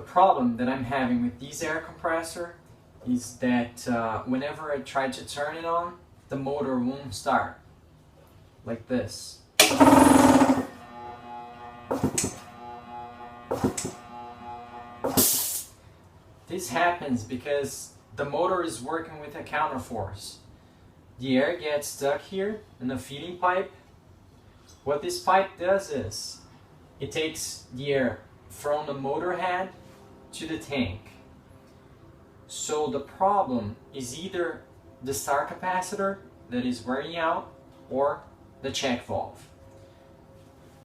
problem that I'm having with this air compressor is that whenever I try to turn it on, the motor won't start. Like this. This happens because the motor is working with a counterforce. The air gets stuck here in the feeding pipe. What this pipe does is, it takes the air from the motor head to the tank. So the problem is either the start capacitor that is wearing out or the check valve.